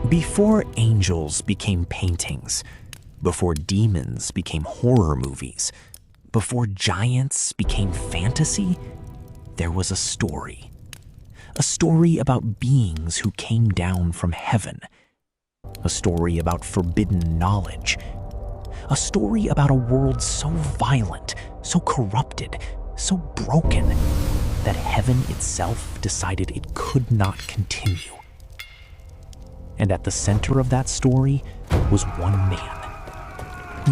Before angels became paintings, before demons became horror movies, before giants became fantasy, there was a story. A story about beings who came down from heaven. A story about forbidden knowledge. A story about a world so violent, so corrupted, so broken, that heaven itself decided it could not continue. And at the center of that story was one man.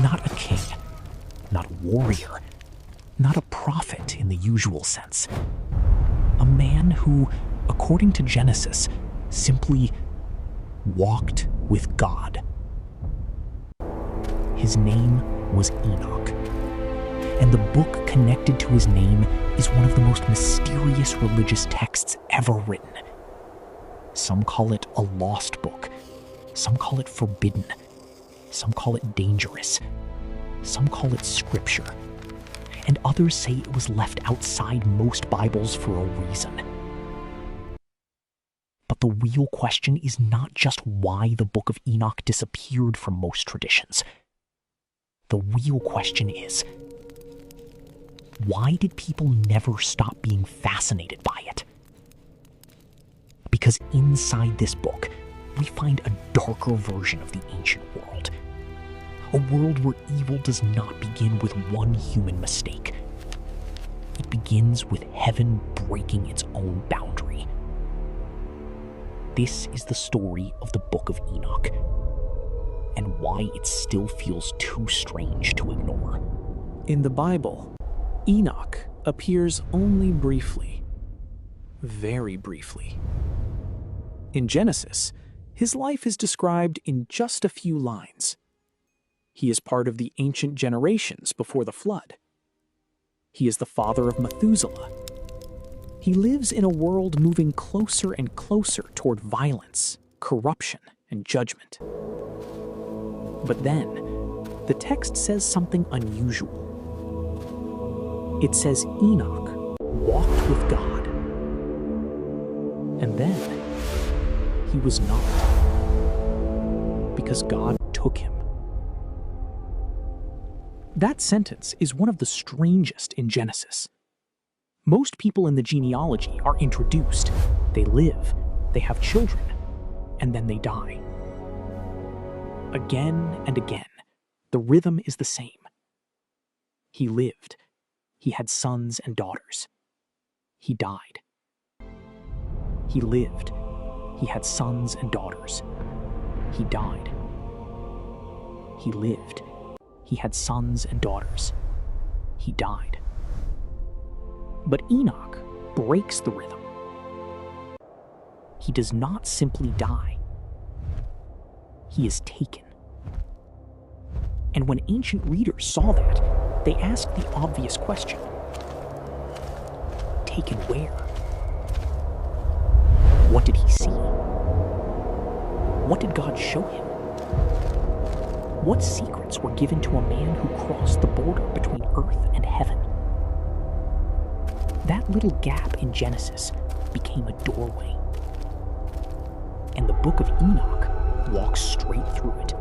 Not a king, not a warrior, not a prophet in the usual sense. A man who, according to Genesis, simply walked with God. His name was Enoch, and the book connected to his name is one of the most mysterious religious texts ever written. Some call it a lost book. Some call it forbidden. Some call it dangerous. Some call it scripture. And others say it was left outside most Bibles for a reason. But the real question is not just why the Book of Enoch disappeared from most traditions. The real question is, why did people never stop being fascinated by it? Because inside this book, we find a darker version of the ancient world. A world where evil does not begin with one human mistake. It begins with heaven breaking its own boundary. This is the story of the Book of Enoch, and why it still feels too strange to ignore. In the Bible, Enoch appears only briefly. Very briefly. In Genesis, his life is described in just a few lines. He is part of the ancient generations before the flood. He is the father of Methuselah. He lives in a world moving closer and closer toward violence, corruption, and judgment. But then, the text says something unusual. It says Enoch walked with God. And then, he was not, because God took him. That sentence is one of the strangest in Genesis. Most people in the genealogy are introduced, they live, they have children, and then they die. Again and again, the rhythm is the same. He lived, he had sons and daughters. He died. He lived, he had sons and daughters. He died. He lived. He had sons and daughters. He died. But Enoch breaks the rhythm. He does not simply die. He is taken. And when ancient readers saw that, they asked the obvious question. Taken where? What did he see? What did God show him? What secrets were given to a man who crossed the border between earth and heaven? That little gap in Genesis became a doorway. And the Book of Enoch walks straight through it.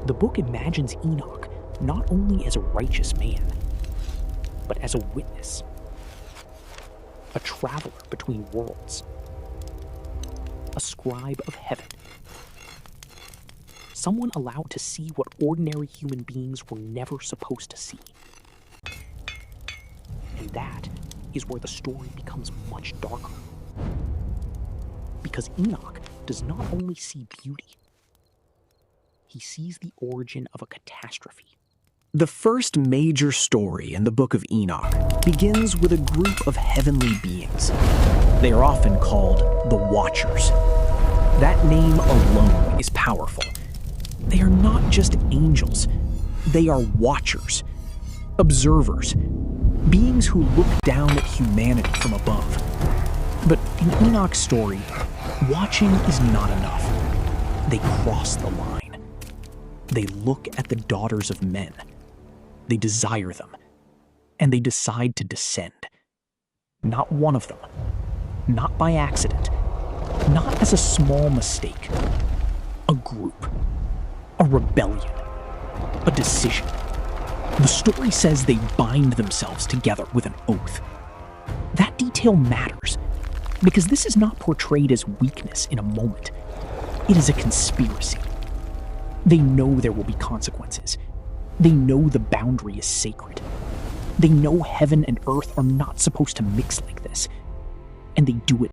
The book imagines Enoch not only as a righteous man, but as a witness, a traveler between worlds, a scribe of heaven, someone allowed to see what ordinary human beings were never supposed to see. And that is where the story becomes much darker. Because Enoch does not only see beauty, he sees the origin of a catastrophe. The first major story in the Book of Enoch begins with a group of heavenly beings. They are often called the Watchers. That name alone is powerful. They are not just angels. They are watchers, observers, beings who look down at humanity from above. But in Enoch's story, watching is not enough. They cross the line. They look at the daughters of men. They desire them, and they decide to descend. Not one of them, not by accident, not as a small mistake. A group. A rebellion. A decision. The story says they bind themselves together with an oath. That detail matters, because this is not portrayed as weakness in a moment. It is a conspiracy. They know there will be consequences. They know the boundary is sacred. They know heaven and earth are not supposed to mix like this. And they do it